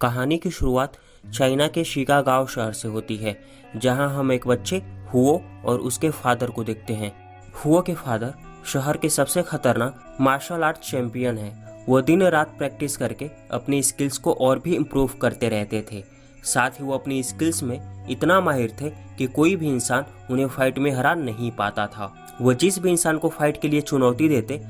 कहानी की शुरुआत चाइना के शिकागो शहर से होती है, जहां हम एक बच्चे हुओ और उसके फादर को देखते हैं। हुओ के फादर शहर के सबसे खतरनाक मार्शल आर्ट चैंपियन हैं। वो दिन रात प्रैक्टिस करके अपनी स्किल्स को और भी इम्प्रूव करते रहते थे। साथ ही वो अपनी स्किल्स में इतना माहिर थे कि कोई भी इंसान उन्हें फाइट में हरा नहीं पाता था। वो जिस भी इंसान को फाइट के लिए चुनौती देते,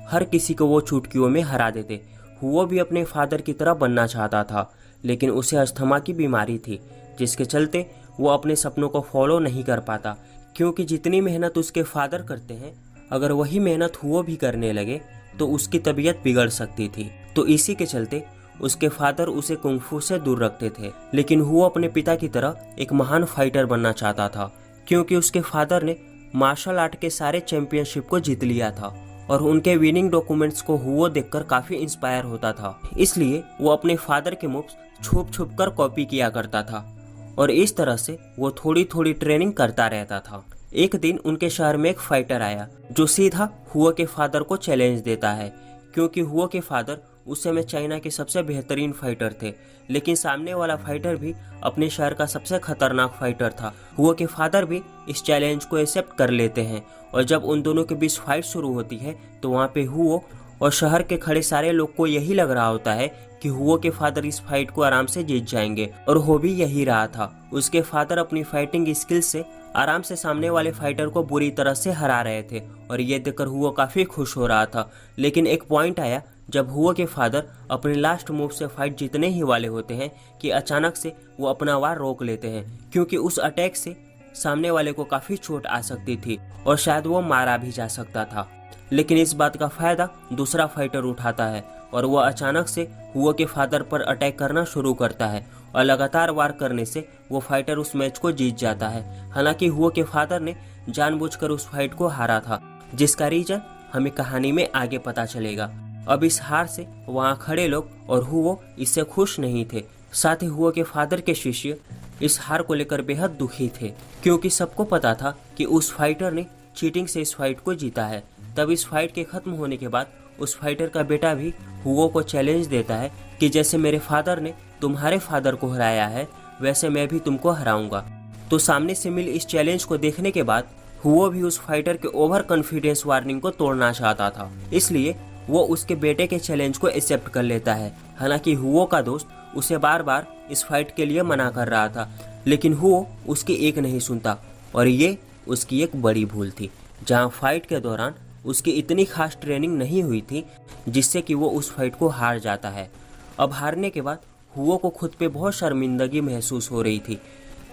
हर किसी को वो चुटकियों में हरा देते। हुओ भी अपने फादर की तरह बनना चाहता था, लेकिन उसे अस्थमा की बीमारी थी, जिसके चलते वो अपने सपनों को फॉलो नहीं कर पाता। क्योंकि जितनी मेहनत उसके फादर करते हैं, अगर वही मेहनत हुओ भी करने लगे तो उसकी तबीयत बिगड़ सकती थी। तो इसी के चलते उसके फादर उसे कुंग-फू से दूर रखते थे। लेकिन हुओ अपने पिता की तरह एक महान फाइटर बनना चाहता था, क्योंकि उसके फादर ने मार्शल आर्ट के सारे चैंपियनशिप को जीत लिया था और उनके विनिंग डॉक्यूमेंट्स को हुओ देखकर काफी इंस्पायर होता था। इसलिए वो अपने फादर के मूव्स छुप छुप कर कॉपी किया करता था और इस तरह से वो थोड़ी थोड़ी ट्रेनिंग करता रहता था। एक दिन उनके शहर में एक फाइटर आया जो सीधा हुओ के फादर को चैलेंज देता है, क्योंकि हुओ के फादर उस समय चाइना के सबसे बेहतरीन फाइटर थे। लेकिन सामने वाला फाइटर भी अपने शहर का सबसे खतरनाक फाइटर था। हुओ के फादर भी इस चैलेंज को एक्सेप्ट कर लेते हैं और जब उन दोनों के बीच फाइट शुरू होती है तो वहाँ पे हुओ और शहर के खड़े सारे लोग को यही लग रहा होता है कि हुओ के फादर इस फाइट को आराम से जीत जाएंगे, और हो भी यही रहा था। उसके फादर अपनी फाइटिंग स्किल्स से आराम से सामने वाले फाइटर को बुरी तरह से हरा रहे थे और ये देखकर हुओ काफी खुश हो रहा था। लेकिन एक पॉइंट आया जब हुओ के फादर अपने लास्ट मूव से फाइट जीतने ही वाले होते हैं कि अचानक से वो अपना वार रोक लेते हैं, क्योंकि उस अटैक से सामने वाले को काफी चोट आ सकती थी और शायद वो मारा भी जा सकता था। लेकिन इस बात का फायदा दूसरा फाइटर उठाता है और वह अचानक से हुओ के फादर पर अटैक करना शुरू करता है और लगातार वार करने से वो फाइटर उस मैच को जीत जाता है। हालांकि हुओ के फादर ने जानबूझकर उस फाइट को हारा था, जिसका रीजन हमें कहानी में आगे पता चलेगा। अब इस हार से वहाँ खड़े लोग और हुओ इससे खुश नहीं थे। साथ ही हुओ के फादर के शिष्य इस हार को लेकर बेहद दुखी थे, क्योंकि सबको पता था कि उस फाइटर ने चीटिंग से इस फाइट को जीता है। तब इस फाइट के खत्म होने के बाद उस फाइटर का बेटा भी हुओ को चैलेंज देता है कि जैसे मेरे फादर ने तुम्हारे फादर को हराया है, वैसे मैं भी तुमको हराऊंगा। तो सामने से मिल इस चैलेंज को देखने के बाद हुओ भी उस फाइटर के ओवर कॉन्फिडेंस वार्निंग को तोड़ना चाहता था, इसलिए वो उसके बेटे के चैलेंज को एक्सेप्ट कर लेता है। हालांकि हुओ का दोस्त उसे बार बार इस फाइट के लिए मना कर रहा था, लेकिन हुओ उसकी एक नहीं सुनता और ये उसकी एक बड़ी भूल थी। जहां फाइट के दौरान उसकी इतनी खास ट्रेनिंग नहीं हुई थी, जिससे कि वो उस फाइट को हार जाता है। अब हारने के बाद हुओ को खुद पे बहुत शर्मिंदगी महसूस हो रही थी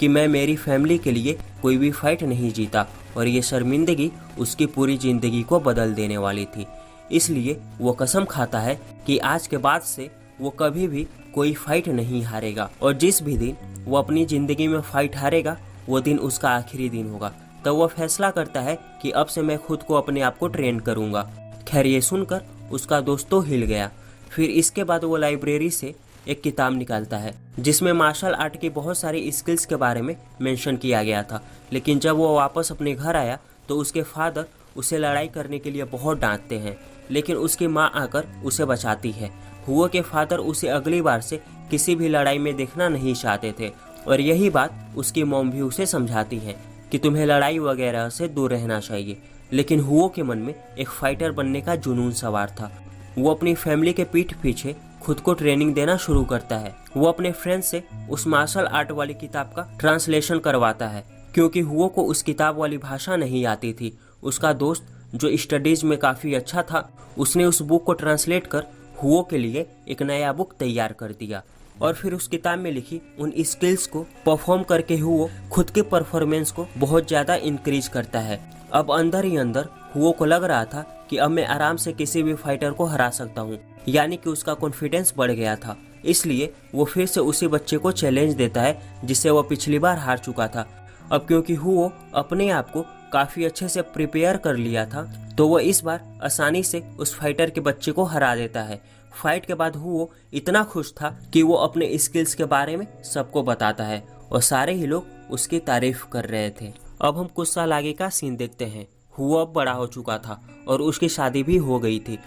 कि मैं मेरी फैमिली के लिए कोई भी फाइट नहीं जीता, और ये शर्मिंदगी उसकी पूरी जिंदगी को बदल देने वाली थी। इसलिए वो कसम खाता है कि आज के बाद से वो कभी भी कोई फाइट नहीं हारेगा, और जिस भी दिन वो अपनी जिंदगी में फाइट हारेगा वो दिन उसका आखिरी दिन होगा। तो वो फैसला करता है कि अब से मैं खुद को अपने आप को ट्रेन करूंगा। खैर ये सुनकर उसका दोस्त तो हिल गया। फिर इसके बाद वो लाइब्रेरी से एक किताब निकालता है जिसमें मार्शल आर्ट की बहुत सारी स्किल्स के बारे में मेंशन किया गया था। लेकिन जब वो वापस अपने घर आया तो उसके फादर उसे लड़ाई करने के लिए बहुत डांटते हैं, लेकिन उसकी माँ आकर उसे बचाती है। हुओ के फादर उसे अगली बार से किसी भी लड़ाई में देखना नहीं चाहते थे, और यही बात उसकी मॉम भी उसे समझाती है कि तुम्हें लड़ाई वगैरह से दूर रहना चाहिए। लेकिन हुओ के मन में एक फाइटर बनने का जुनून सवार था। वो अपनी फैमिली के पीठ पीछे खुद को ट्रेनिंग देना शुरू करता है। वो अपने फ्रेंड से उस मार्शल आर्ट वाली किताब का ट्रांसलेशन करवाता है, क्योंकि हुओ को उस किताब वाली भाषा नहीं आती थी। उसका दोस्त जो स्टडीज में काफ़ी अच्छा था, उसने उस बुक को ट्रांसलेट कर हुओ के लिए एक नया बुक तैयार कर दिया, और फिर उस किताब में लिखी उन स्किल्स को परफॉर्म करके हुओ खुद के परफॉर्मेंस को बहुत ज़्यादा इंक्रीज करता है। अब अंदर ही अंदर हुओ को लग रहा था कि अब मैं आराम से किसी भी फाइटर को हरा सकता हूँ, यानी कि उसका कॉन्फिडेंस बढ़ गया था। इसलिए वो फिर से उसी बच्चे को चैलेंज देता है जिससे वो पिछली बार हार चुका था। अब क्योंकि हुओ अपने आप को काफ़ी अच्छे से प्रिपेयर कर लिया था, तो वो इस बार आसानी से उस फाइटर के बच्चे को हरा देता है। फाइट के बाद हुओ इतना खुश था कि वो अपने स्किल्स के बारे में सबको बताता है और सारे ही लोग उसकी तारीफ कर रहे थे। अब हम कुछ साल आगे का सीन देखते हैं। हुओ अब बड़ा हो चुका था और उसकी शादी भी हो गई थी,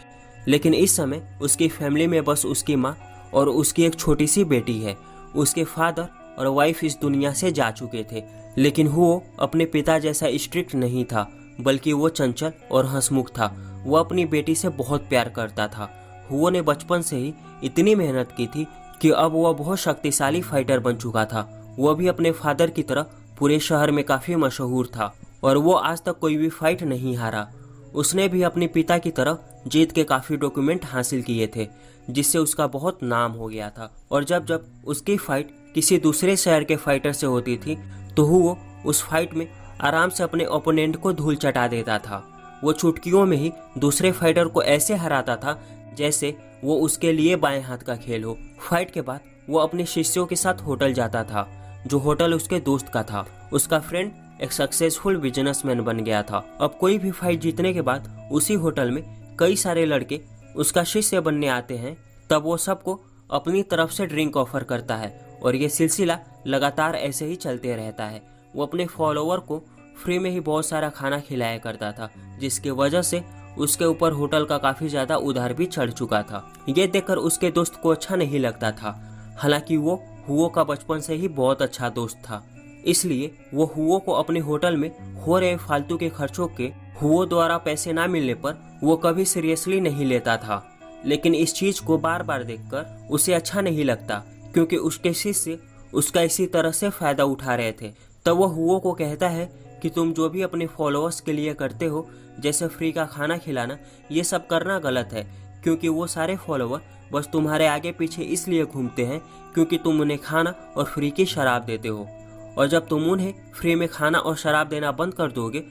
लेकिन इस समय उसकी फैमिली में बस उसकी माँ और उसकी एक छोटी सी बेटी है। उसके फादर और वाइफ इस दुनिया से जा चुके थे, लेकिन हुओ अपने पिता जैसा स्ट्रिक्ट नहीं था, बल्कि वो चंचल और हंसमुख था। वो अपनी बेटी से बहुत प्यार करता था। हुओ ने बचपन से ही इतनी मेहनत की थी कि अब वह बहुत शक्तिशाली फाइटर बन चुका था। वह भी अपने फादर की तरह पूरे शहर में काफ़ी मशहूर था और वो आज तक कोई भी फाइट नहीं हारा। उसने भी अपने पिता की तरह जीत के काफ़ी डॉक्यूमेंट हासिल किए थे, जिससे उसका बहुत नाम हो गया था। और जब जब उसकी फाइट किसी दूसरे शहर के फाइटर से होती थी तो वो उस फाइट में आराम से अपने ओपोनेंट को धूल चटा देता था। वो चुटकियों में ही दूसरे फाइटर को ऐसे हराता था जैसे वो उसके लिए बाएं हाथ का खेल हो। फाइट के बाद वो अपने शिष्यों के साथ होटल जाता था, जो होटल उसके दोस्त का था। उसका फ्रेंड एक सक्सेसफुल बिजनेसमैन बन गया था। अब कोई भी फाइट जीतने के बाद उसी होटल में कई सारे लड़के उसका शिष्य बनने आते हैं। तब वो सबको अपनी तरफ से ड्रिंक ऑफर करता है और ये सिलसिला लगातार ऐसे ही चलते रहता है। वो अपने फॉलोवर को फ्री में ही बहुत सारा खाना खिलाया करता था, जिसकी वजह से उसके ऊपर होटल का काफ़ी ज़्यादा उधार भी चढ़ चुका था। ये देखकर उसके दोस्त को अच्छा नहीं लगता था। हालांकि वो हुओ का बचपन से ही बहुत अच्छा दोस्त था, इसलिए वो हुओ को अपने होटल में हो रहे फालतू के खर्चों के हुओ द्वारा पैसे ना मिलने पर वो कभी सीरियसली नहीं लेता था। लेकिन इस चीज़ को बार बार देखकर उसे अच्छा नहीं लगता, क्योंकि उसके शिष्य उसका इसी तरह से फ़ायदा उठा रहे थे। तब वो हुओ को कहता है कि तुम जो भी अपने फॉलोअर्स के लिए करते हो, जैसे फ्री का खाना खिलाना, ये सब करना गलत है, क्योंकि वो सारे फॉलोवर बस तुम्हारे आगे पीछे इसलिए घूमते हैं क्योंकि तुम उन्हें खाना और फ्री की शराब देते हो। और जब तुम उन्हें फ्री में खाना और शराब देना बंद कर दोगे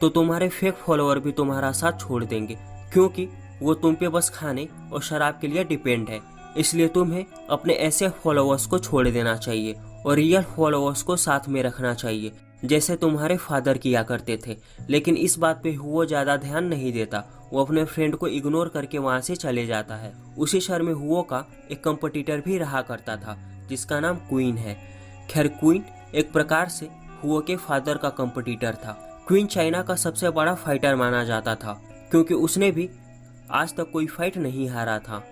तो तुम्हारे फेक फॉलोअर भी तुम्हारा साथ छोड़ देंगे, क्योंकि वो तुम पे बस खाने और शराब के लिए डिपेंड है। इसलिए तुम्हें अपने ऐसे फॉलोअर्स को छोड़ देना चाहिए और रियल फॉलोअर्स को साथ में रखना चाहिए, जैसे तुम्हारे फादर किया करते थे। लेकिन इस बात पे हुओ ज़्यादा ध्यान नहीं देता। वो अपने फ्रेंड को इग्नोर करके वहाँ से चले जाता है। उसी शहर में हुओ का एक कंपटीटर भी रहा करता था, जिसका नाम क्वीन है। खैर, क्वीन एक प्रकार से हुओ के फादर का कंपटीटर था। क्वीन चाइना का सबसे बड़ा फाइटर माना जाता था, क्योंकि उसने भी आज तक कोई फाइट नहीं हारा था।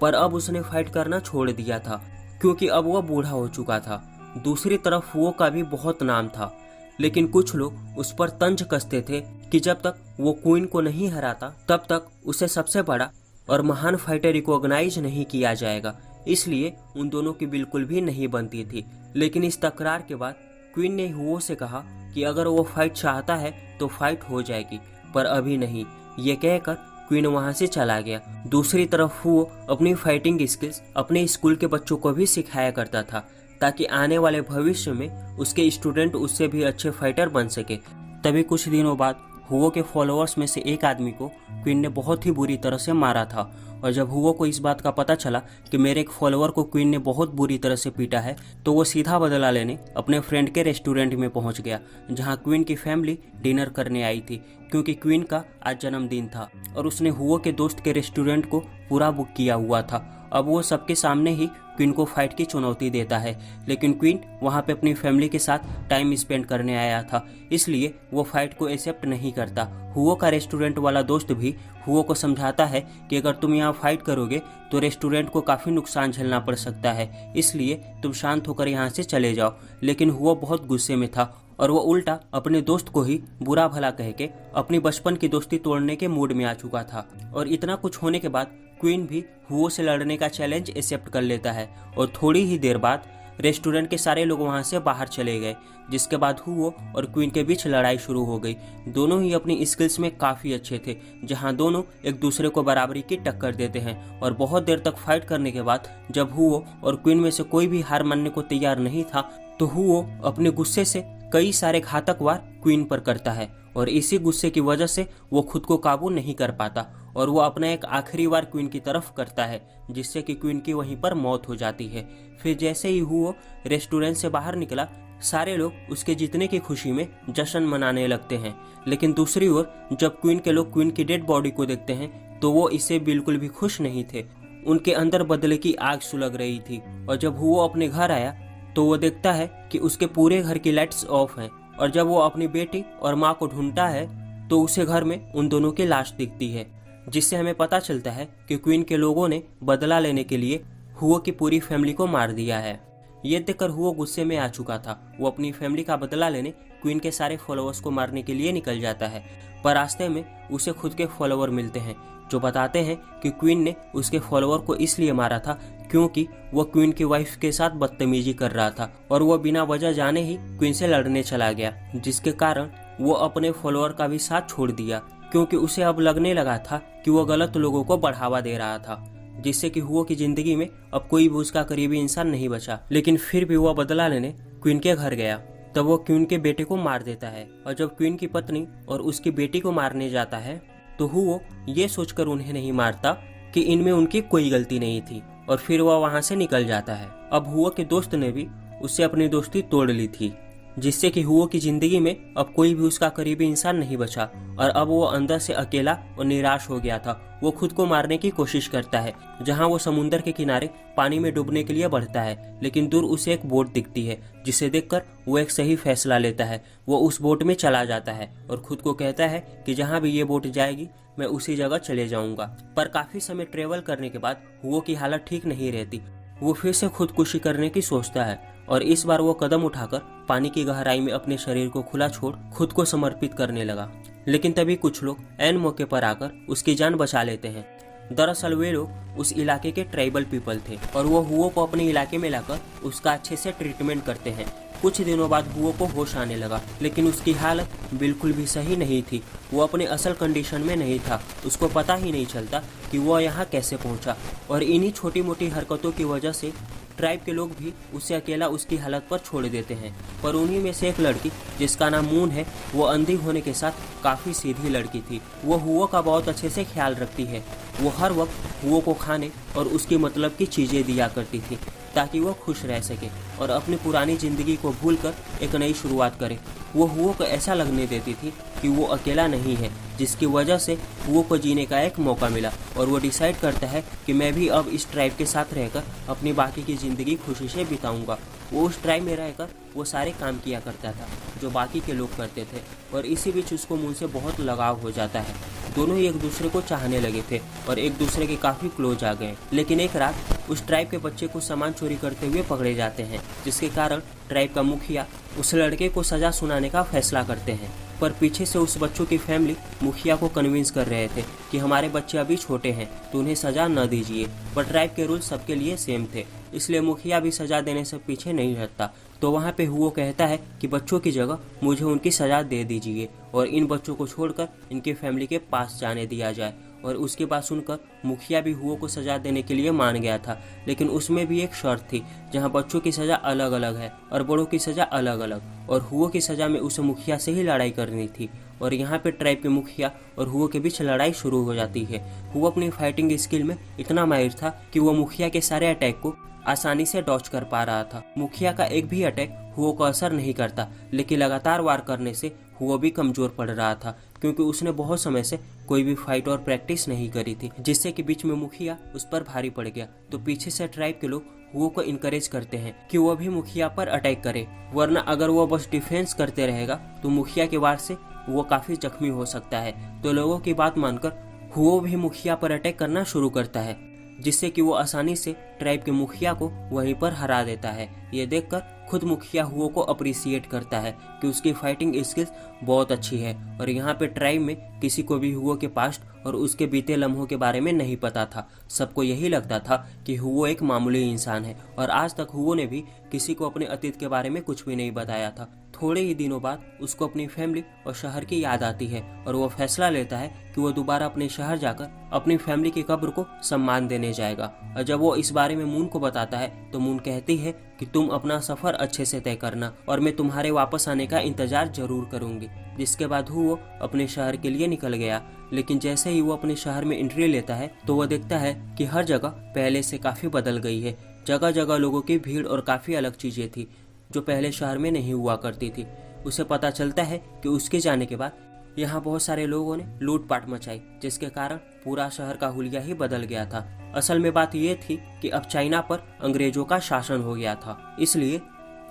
पर अब उसने फाइट करना छोड़ दिया था, क्योंकि अब वह बूढ़ा हो चुका था। दूसरी तरफ हुओ का भी बहुत नाम था, लेकिन कुछ लोग उस पर तंज कसते थे कि जब तक वो क्वीन को नहीं हराता तब तक उसे सबसे बड़ा और महान फाइटर रिकॉग्नाइज नहीं किया जाएगा। इसलिए उन दोनों की बिल्कुल भी नहीं बनती थी। लेकिन इस तकरार के बाद क्वीन ने हुओ से कहा कि अगर वो फाइट चाहता है तो फाइट हो जाएगी, पर अभी नहीं। ये कहकर क्वीन वहाँ से चला गया। दूसरी तरफ हुओ अपनी फाइटिंग स्किल्स अपने स्कूल के बच्चों को भी सिखाया करता था, ताकि आने वाले भविष्य में उसके स्टूडेंट उससे भी अच्छे फाइटर बन सके। तभी कुछ दिनों बाद हुओ के फॉलोअर्स में से एक आदमी को क्वीन ने बहुत ही बुरी तरह से मारा था। और जब हुओ को इस बात का पता चला कि मेरे एक फॉलोअर को क्वीन ने बहुत बुरी तरह से पीटा है, तो वो सीधा बदला लेने अपने फ्रेंड के रेस्टोरेंट में पहुंच गया, जहां क्वीन की फैमिली डिनर करने आई थी, क्योंकि क्वीन का आज जन्मदिन था और उसने हुओ के दोस्त के रेस्टोरेंट को पूरा बुक किया हुआ था। अब वो सबके सामने ही क्वीन को फाइट की चुनौती देता है, लेकिन क्वीन वहाँ पे अपनी फैमिली के साथ टाइम स्पेंड करने आया था, इसलिए वो फाइट को एक्सेप्ट नहीं करता। हुओ का रेस्टोरेंट वाला दोस्त भी हुओ को समझाता है कि अगर तुम यहाँ फाइट करोगे तो रेस्टोरेंट को काफ़ी नुकसान झेलना पड़ सकता है, इसलिए तुम शांत होकर यहाँ से चले जाओ। लेकिन हुओ बहुत गुस्से में था और वो उल्टा अपने दोस्त को ही बुरा भला कह के अपनी बचपन की दोस्ती तोड़ने के मूड में आ चुका था। और इतना कुछ होने के बाद क्वीन भी हुओ से लड़ने का चैलेंज एक्सेप्ट कर लेता है और थोड़ी ही देर बाद रेस्टोरेंट के सारे लोग वहां से बाहर चले गए, जिसके बाद हुओ और क्वीन के बीच लड़ाई शुरू हो गई। दोनों ही अपनी स्किल्स में काफ़ी अच्छे थे, जहां दोनों एक दूसरे को बराबरी की टक्कर देते हैं। और बहुत देर तक फाइट करने के बाद जब हुओ और क्वीन में से कोई भी हार मानने को तैयार नहीं था, तो हुओ अपने गुस्से से कई सारे घातक वार क्वीन पर करता है और इसी गुस्से की वजह से वो खुद को काबू नहीं कर पाता और वो अपना एक आखिरी वार क्वीन की तरफ करता है, जिससे कि क्वीन की वहीं पर मौत हो जाती है। फिर जैसे ही हुओ रेस्टोरेंट से बाहर निकला, सारे लोग उसके जीतने की खुशी में जश्न मनाने लगते हैं। लेकिन दूसरी ओर जब क्वीन के लोग क्वीन की डेड बॉडी को देखते हैं तो वो इससे बिल्कुल भी खुश नहीं थे। उनके अंदर बदले की आग सुलग रही थी। और जब हुओ अपने घर आया तो वो देखता है कि उसके पूरे घर की लाइट्स ऑफ हैं। और जब वो अपनी बेटी और माँ को ढूंढता है तो उसे घर में उन दोनों की लाश दिखती है, जिससे हमें पता चलता है कि क्वीन के लोगों ने बदला लेने के लिए हुओ की पूरी फैमिली को मार दिया है। ये देखकर हुओ गुस्से में आ चुका था। वो अपनी फैमिली का बदला लेने क्वीन के सारे फॉलोअर्स को मारने के लिए निकल जाता है, पर रास्ते में उसे खुद के फॉलोअर मिलते हैं जो बताते हैं कि क्वीन ने उसके फॉलोअर को इसलिए मारा था क्योंकि वो क्वीन की वाइफ के साथ बदतमीजी कर रहा था और वो बिना वजह जाने ही क्वीन से लड़ने चला गया, जिसके कारण वो अपने फॉलोअर का भी साथ छोड़ दिया क्योंकि उसे अब लगने लगा था कि वो गलत लोगों को बढ़ावा दे रहा था, जिससे कि हुओ की जिंदगी में अब कोई भी उसका करीबी इंसान नहीं बचा। लेकिन फिर भी वो बदला लेने क्वीन के घर गया। तब वो क्वीन के बेटे को मार देता है और जब क्वीन की पत्नी और उसकी बेटी को मारने जाता है तो हुओ ये सोचकर उन्हें नहीं मारता कि इनमें उनकी कोई गलती नहीं थी और फिर वह वहां से निकल जाता है। अब हुओ के दोस्त ने भी उससे अपनी दोस्ती तोड़ ली थी, जिससे कि हुओ की जिंदगी में अब कोई भी उसका करीबी इंसान नहीं बचा और अब वो अंदर से अकेला और निराश हो गया था। वो खुद को मारने की कोशिश करता है, जहां वो समुंदर के किनारे पानी में डूबने के लिए बढ़ता है, लेकिन दूर उसे एक बोट दिखती है जिसे देखकर वो एक सही फैसला लेता है। वो उस बोट में चला जाता है और खुद को कहता है कि जहाँ भी ये बोट जाएगी मैं उसी जगह चले जाऊंगा। पर काफी समय ट्रेवल करने के बाद हुओ की हालत ठीक नहीं रहती। वो फिर से खुदकुशी करने की सोचता है और इस बार वो कदम उठाकर पानी की गहराई में अपने शरीर को खुला छोड़ खुद को समर्पित करने लगा। लेकिन तभी कुछ लोग ऐन मौके पर आकर उसकी जान बचा लेते हैं। दरअसल वे लोग उस इलाके के ट्राइबल पीपल थे और वो हुओ को अपने इलाके में लाकर उसका अच्छे से ट्रीटमेंट करते हैं। कुछ दिनों बाद हुओ को होश आने लगा, लेकिन उसकी हालत बिल्कुल भी सही नहीं थी। वो अपने असल कंडीशन में नहीं था। उसको पता ही नहीं चलता कि वो यहाँ कैसे पहुँचा और इन्हीं छोटी मोटी हरकतों की वजह से ट्राइब के लोग भी उसे अकेला उसकी हालत पर छोड़ देते हैं। पर उन्हीं में से एक लड़की जिसका नाम मून है, वो अंधी होने के साथ काफ़ी सीधी लड़की थी। वो हुओ का बहुत अच्छे से ख्याल रखती है। वो हर वक्त हुओ को खाने और उसकी मतलब की चीज़ें दिया करती थी ताकि वो खुश रह सके और अपनी पुरानी ज़िंदगी को भूलकर एक नई शुरुआत करे। वो हुओ को ऐसा लगने देती थी कि वो अकेला नहीं है, जिसकी वजह से हुओ को जीने का एक मौका मिला और वो डिसाइड करता है कि मैं भी अब इस ट्राइब के साथ रहकर अपनी बाकी की ज़िंदगी खुशी से बिताऊंगा। वो उस ट्राइब में रहकर वो सारे काम किया करता था जो बाकी के लोग करते थे और इसी बीच उसको मून से बहुत लगाव हो जाता है। दोनों ही एक दूसरे को चाहने लगे थे और एक दूसरे के काफ़ी क्लोज आ गए। लेकिन एक रात उस ट्राइब के बच्चे को सामान चोरी करते हुए पकड़े जाते हैं, जिसके कारण ट्राइब का मुखिया उस लड़के को सज़ा सुनाने का फैसला करते हैं। पर पीछे से उस बच्चों की फैमिली मुखिया को कन्विंस कर रहे थे कि हमारे बच्चे अभी छोटे हैं तो उन्हें सज़ा न दीजिए। पर ट्राइब के रूल सबके लिए सेम थे, इसलिए मुखिया भी सज़ा देने से पीछे नहीं हटता। तो वहाँ पे हुओ कहता है कि बच्चों की जगह मुझे उनकी सज़ा दे दीजिए और इन बच्चों को छोड़कर इनकी फैमिली के पास जाने दिया जाए। और उसकी बात सुनकर मुखिया भी हुओ को सज़ा देने के लिए मान गया था, लेकिन उसमें भी एक शर्त थी जहां बच्चों की सज़ा अलग अलग है और बड़ों की सज़ा अलग अलग। और हुओ की सज़ा में उसे मुखिया से ही लड़ाई करनी थी और यहाँ पे ट्राइब के मुखिया और हुओ के बीच लड़ाई शुरू हो जाती है। हुओ अपनी फाइटिंग स्किल में इतना माहिर था कि वो मुखिया के सारे अटैक को आसानी से डॉच कर पा रहा था। मुखिया का एक भी अटैक हुओ को असर नहीं करता, लेकिन लगातार वार करने से हुओ भी कमज़ोर पड़ रहा था क्योंकि उसने बहुत समय से कोई भी फाइट और प्रैक्टिस नहीं करी थी, जिससे कि बीच में मुखिया उस पर भारी पड़ गया। तो पीछे से ट्राइब के लोग हुओ को इनकरेज करते हैं कि वो भी मुखिया पर अटैक करे, वरना अगर वो बस डिफेंस करते रहेगा तो मुखिया के वार से वो काफ़ी जख्मी हो सकता है। तो लोगों की बात मानकर हुओ भी मुखिया पर अटैक करना शुरू करता है, जिससे कि वो आसानी से ट्राइब के मुखिया को वहीं पर हरा देता है। ये देखकर खुद मुखिया हुओ को अप्रिसिएट करता है कि उसकी फाइटिंग स्किल्स बहुत अच्छी है। और यहाँ पे ट्राइब में किसी को भी हुओ के पास्ट और उसके बीते लम्हों के बारे में नहीं पता था। सबको यही लगता था कि हुओ एक मामूली इंसान है और आज तक हुओ ने भी किसी को अपने अतीत के बारे में कुछ भी नहीं बताया था। थोड़े ही दिनों बाद उसको अपनी फैमिली और शहर की याद आती है और वो फैसला लेता है कि वो दोबारा अपने शहर जाकर अपनी फैमिली की कब्र को सम्मान देने जाएगा। और जब वो इस बारे में मून को बताता है तो मून कहती है कि तुम अपना सफ़र अच्छे से तय करना और मैं तुम्हारे वापस आने का इंतज़ार जरूर करूँगी। जिसके बाद वो अपने शहर के लिए निकल गया। लेकिन जैसे ही वो अपने शहर में एंट्री लेता है तो वो देखता है कि हर जगह पहले से काफ़ी बदल गई है। जगह जगह लोगों की भीड़ और काफ़ी अलग चीज़ें थी जो पहले शहर में नहीं हुआ करती थी। उसे पता चलता है कि उसके जाने के बाद यहाँ बहुत सारे लोगों ने लूटपाट मचाई, जिसके कारण पूरा शहर का हुलिया ही बदल गया था। असल में बात यह थी कि अब चाइना पर अंग्रेजों का शासन हो गया था, इसलिए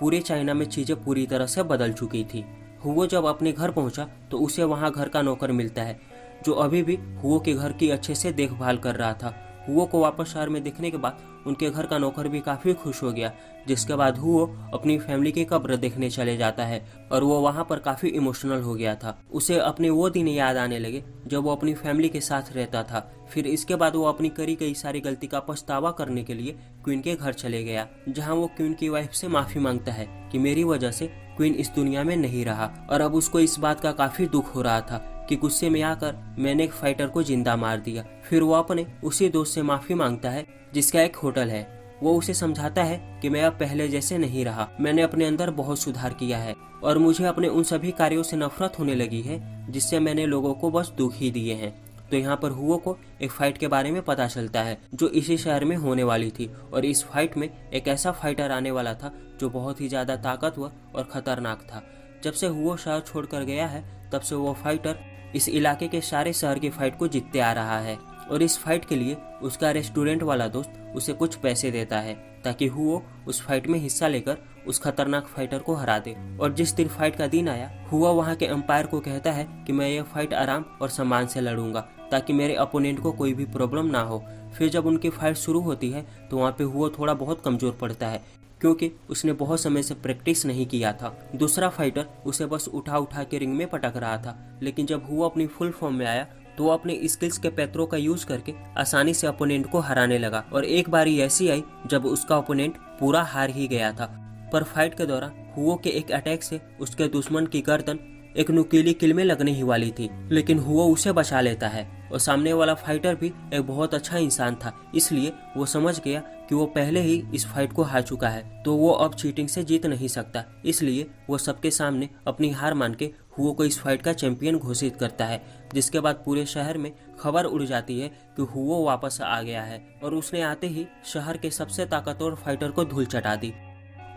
पूरे चाइना में चीज़ें पूरी तरह से बदल चुकी थी। हुओ जब अपने घर पहुंचा तो उसे वहां घर का नौकर मिलता है जो अभी भी हुओ के घर की अच्छे से देखभाल कर रहा था। हुओ को वापस शहर में देखने के बाद उनके घर का नौकर भी काफ़ी खुश हो गया, जिसके बाद हुओ अपनी फैमिली की कब्र देखने चले जाता है और वो वहाँ पर काफ़ी इमोशनल हो गया था। उसे अपने वो दिन याद आने लगे जब वो अपनी फैमिली के साथ रहता था। फिर इसके बाद वो अपनी करी गई सारी गलती का पछतावा करने के लिए क्वीन के घर चले गया, जहाँ वो क्वीन की वाइफ से माफ़ी मांगता है कि मेरी वजह से क्वीन इस दुनिया में नहीं रहा। और अब उसको इस बात का काफ़ी दुख हो रहा था कि गुस्से में आकर मैंने एक फाइटर को जिंदा मार दिया। फिर वो अपने उसी दोस्त से माफ़ी मांगता है जिसका एक होटल है। वो उसे समझाता है कि मैं अब पहले जैसे नहीं रहा, मैंने अपने अंदर बहुत सुधार किया है और मुझे अपने उन सभी कार्यों से नफरत होने लगी है जिससे मैंने लोगों को बस दुख ही दिए हैं। तो यहाँ पर हुओ को एक फाइट के बारे में पता चलता है जो इसी शहर में होने वाली थी, और इस फाइट में एक ऐसा फाइटर आने वाला था जो बहुत ही ज़्यादा ताकतवर और खतरनाक था। जब से हुओ शहर छोड़कर गया है तब से वो फाइटर इस इलाके के सारे शहर की फाइट को जीतते आ रहा है, और इस फाइट के लिए उसका रेस्टोरेंट वाला दोस्त उसे कुछ पैसे देता है ताकि हुओ उस फाइट में हिस्सा लेकर उस खतरनाक फाइटर को हरा दे। और जिस दिन फाइट का दिन आया, हुआ वहाँ के अंपायर को कहता है कि मैं ये फाइट आराम और सम्मान से लड़ूंगा ताकि मेरे अपोनेंट को कोई भी प्रॉब्लम ना हो। फिर जब उनकी फाइट शुरू होती है तो वहाँ पे हुआ थोड़ा बहुत कमजोर पड़ता है क्योंकि उसने बहुत समय से प्रैक्टिस नहीं किया था। दूसरा फाइटर उसे बस उठा उठा के रिंग में पटक रहा था, लेकिन जब हुआ अपनी फुल फॉर्म में आया तो वो अपने स्किल्स के पैतरों का यूज करके आसानी से ओपोनेंट को हराने लगा। और एक बारी ऐसी आई जब उसका ओपोनेंट पूरा हार ही गया था, पर फाइट के दौरान हुओ के एक अटैक से उसके दुश्मन की गर्दन एक नुकीली किल में लगने ही वाली थी, लेकिन हुओ उसे बचा लेता है। और सामने वाला फाइटर भी एक बहुत अच्छा इंसान था, इसलिए वो समझ गया कि वो पहले ही इस फाइट को हार चुका है तो वो अब चीटिंग से जीत नहीं सकता, इसलिए वो सबके सामने अपनी हार मान के हुओ को इस फाइट का चैंपियन घोषित करता है। जिसके बाद पूरे शहर में खबर उड़ जाती है कि हुओ वापस आ गया है, और उसने आते ही शहर के सबसे ताकतवर फाइटर को धूल चटा दी।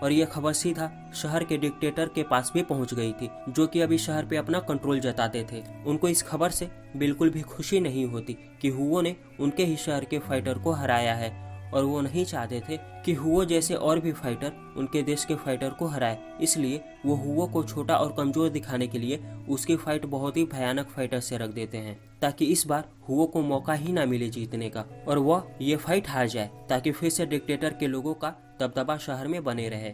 और यह खबर सीधा शहर के डिक्टेटर के पास भी पहुंच गई थी, जो कि अभी शहर पे अपना कंट्रोल जताते थे। उनको इस खबर से बिल्कुल भी खुशी नहीं होती कि हुओ ने उनके ही शहर के फाइटर को हराया है, और वो नहीं चाहते थे कि हुओ जैसे और भी फाइटर उनके देश के फाइटर को हराए। इसलिए वो हुओ को छोटा और कमजोर दिखाने के लिए उसकी फाइट बहुत ही भयानक फाइटर से रख देते हैं, ताकि इस बार हुओ को मौका ही ना मिले जीतने का और वह ये फाइट हार जाए, ताकि फिर से डिक्टेटर के लोगों का दबदबा शहर में बने रहे।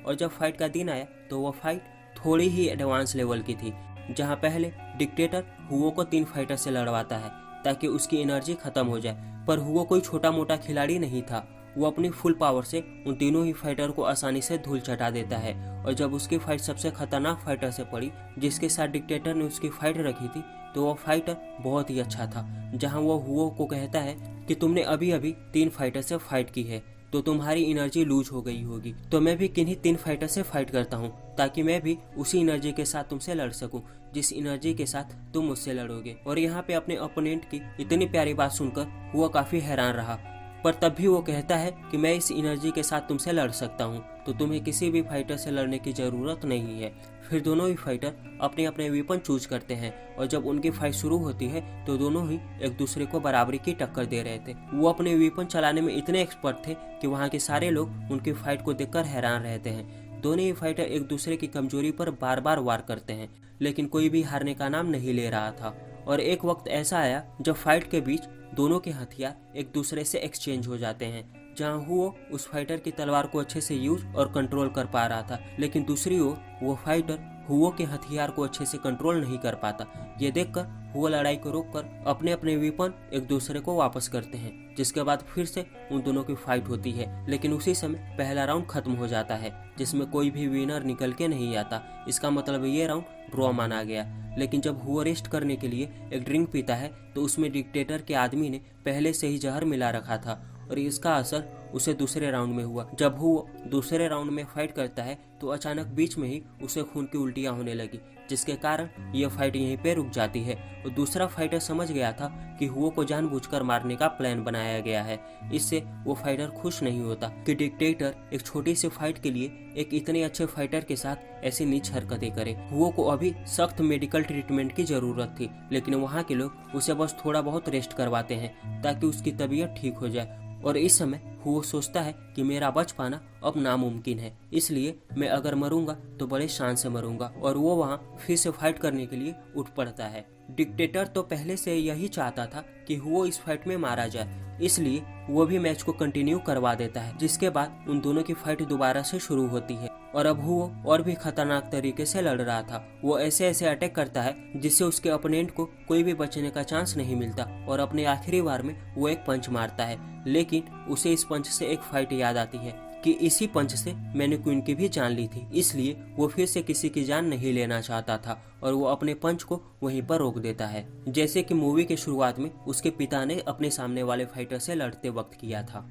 और जब फाइट का दिन आया तो वह फाइट थोड़ी ही एडवांस लेवल की थी, जहां पहले डिक्टेटर हुओ को 3 फाइटर से लड़वाता है ताकि उसकी एनर्जी खत्म हो जाए। पर हुओ कोई छोटा मोटा खिलाड़ी नहीं था, वो अपनी फुल पावर से उन तीनों ही फाइटर को आसानी से धूल चटा देता है। और जब उसकी फाइट सबसे खतरनाक फाइटर से पड़ी जिसके साथ डिक्टेटर ने उसकी फाइट रखी थी, तो वह फाइटर बहुत ही अच्छा था, जहां वो हुओ को कहता है कि तुमने अभी अभी 3 फाइटर से फाइट की है तो तुम्हारी एनर्जी लूज हो गई होगी, तो मैं भी किन्हीं 3 फाइटर से फाइट करता हूँ ताकि मैं भी उसी एनर्जी के साथ तुमसे लड़ सकूं जिस एनर्जी के साथ तुम मुझसे लड़ोगे। और यहाँ पे अपने ओपोनेंट की इतनी प्यारी बात सुनकर हुआ काफी हैरान रहा, पर तब भी वो कहता है कि मैं इस एनर्जी के साथ तुमसे लड़ सकता हूँ, तो तुम्हें किसी भी फाइटर से लड़ने की जरूरत नहीं है। फिर दोनों ही फाइटर अपने अपने वेपन चूज करते हैं, और जब उनकी फाइट शुरू होती है तो दोनों ही एक दूसरे को बराबरी की टक्कर दे रहे थे। वो अपने वेपन चलाने में इतने एक्सपर्ट थे कि वहाँ के सारे लोग उनकी फाइट को देखकर हैरान रहते हैं। दोनों ही फाइटर एक दूसरे की कमजोरी पर बार बार वार करते हैं, लेकिन कोई भी हारने का नाम नहीं ले रहा था। और एक वक्त ऐसा आया जब फाइट के बीच दोनों के हथियार एक दूसरे से एक्सचेंज हो जाते हैं, जहां हुओ उस फाइटर की तलवार को अच्छे से यूज और कंट्रोल कर पा रहा था, लेकिन दूसरी ओर वो फाइटर हुओ के हथियार को अच्छे से कंट्रोल नहीं कर पाता। ये देखकर हुओ लड़ाई को रोककर अपने अपने वेपन एक दूसरे को वापस करते हैं, जिसके बाद फिर से उन दोनों की फाइट होती है। लेकिन उसी समय पहला राउंड खत्म हो जाता है, जिसमें कोई भी विनर निकल के नहीं आता। इसका मतलब ये राउंड ड्रॉ माना गया। लेकिन जब हुओ रेस्ट करने के लिए एक ड्रिंक पीता है तो उसमें डिक्टेटर के आदमी ने पहले से ही जहर मिला रखा था, और इसका असर उसे दूसरे राउंड में हुआ। जब हुओ दूसरे राउंड में फाइट करता है तो अचानक बीच में ही उसे खून की उल्टियां होने लगी, जिसके कारण यह फाइट यहीं पे रुक जाती है। और दूसरा फाइटर समझ गया था कि हुओ को जानबूझकर मारने का प्लान बनाया गया है। इससे वो फाइटर खुश नहीं होता कि डिक्टेटर एक छोटी सी फाइट के लिए एक इतने अच्छे फाइटर के साथ ऐसी नीच हरकतें करे। हुओ को अभी सख्त मेडिकल ट्रीटमेंट की जरूरत थी, लेकिन वहाँ के लोग उसे बस थोड़ा बहुत रेस्ट करवाते हैं ताकि उसकी तबीयत ठीक हो जाए। और इस समय हुओ सोचता है कि मेरा बच पाना अब नामुमकिन है, इसलिए मैं अगर मरूंगा तो बड़े शान से मरूंगा, और वो वहाँ फिर से फाइट करने के लिए उठ पड़ता है। डिक्टेटर तो पहले से यही चाहता था कि हुओ इस फाइट में मारा जाए, इसलिए वो भी मैच को कंटिन्यू करवा देता है, जिसके बाद उन दोनों की फाइट दोबारा से शुरू होती है। और अब हुओ और भी खतरनाक तरीके से लड़ रहा था। वो ऐसे ऐसे अटैक करता है जिससे उसके अपोनेंट को कोई भी बचने का चांस नहीं मिलता, और अपने आखिरी बार में वो एक पंच मारता है। लेकिन उसे इस पंच से एक फाइट याद आती है कि इसी पंच से मैंने क्वीन की भी जान ली थी, इसलिए वो फिर से किसी की जान नहीं लेना चाहता था, और वो अपने पंच को वहीं पर रोक देता है, जैसे कि मूवी के शुरुआत में उसके पिता ने अपने सामने वाले फाइटर से लड़ते वक्त किया था।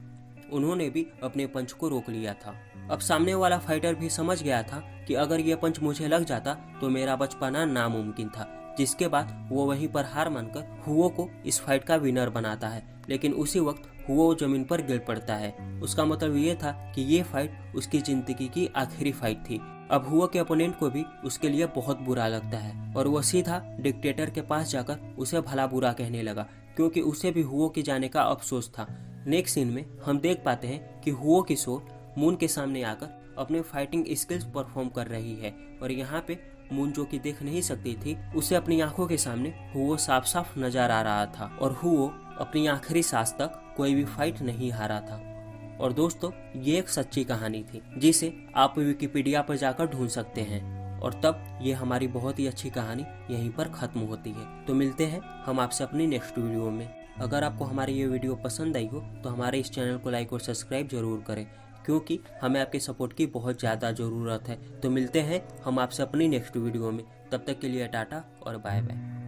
उन्होंने भी अपने पंच को रोक लिया था। अब सामने वाला फाइटर भी समझ गया था कि अगर ये पंच मुझे लग जाता तो मेरा बच पाना नामुमकिन था, जिसके बाद वो वहीं पर हार मानकर हुओ को इस फाइट का विनर बनाता है। लेकिन उसी वक्त हुओ जमीन पर गिर पड़ता है। उसका मतलब ये था कि ये फाइट उसकी जिंदगी की आखिरी फाइट थी। अब हुओ के अपोनेंट को भी उसके लिए बहुत बुरा लगता है, और वो सीधा डिक्टेटर के पास जाकर उसे भला बुरा कहने लगा, क्योंकि उसे भी हुओ के जाने का अफसोस था। नेक्स्ट सीन में हम देख पाते हैं कि हुओ की सोल मून के सामने आकर अपने फाइटिंग स्किल्स परफॉर्म कर रही है, और यहाँ पे मून जो कि देख नहीं सकती थी, उसे अपनी आंखों के सामने हुओ साफ साफ नजर आ रहा था, और हुओ अपनी आखिरी सांस तक कोई भी फाइट नहीं हारा था। और दोस्तों, ये एक सच्ची कहानी थी जिसे आप विकिपीडिया पर जाकर ढूंढ सकते हैं, और तब ये हमारी बहुत ही अच्छी कहानी यहीं पर खत्म होती है। तो मिलते हैं हम आपसे अपनी नेक्स्ट वीडियो में। अगर आपको हमारी ये वीडियो पसंद आई हो तो हमारे इस चैनल को लाइक और सब्सक्राइब जरूर करें, क्योंकि हमें आपके सपोर्ट की बहुत ज़्यादा ज़रूरत है। तो मिलते हैं हम आपसे अपनी नेक्स्ट वीडियो में। तब तक के लिए टाटा और बाय बाय।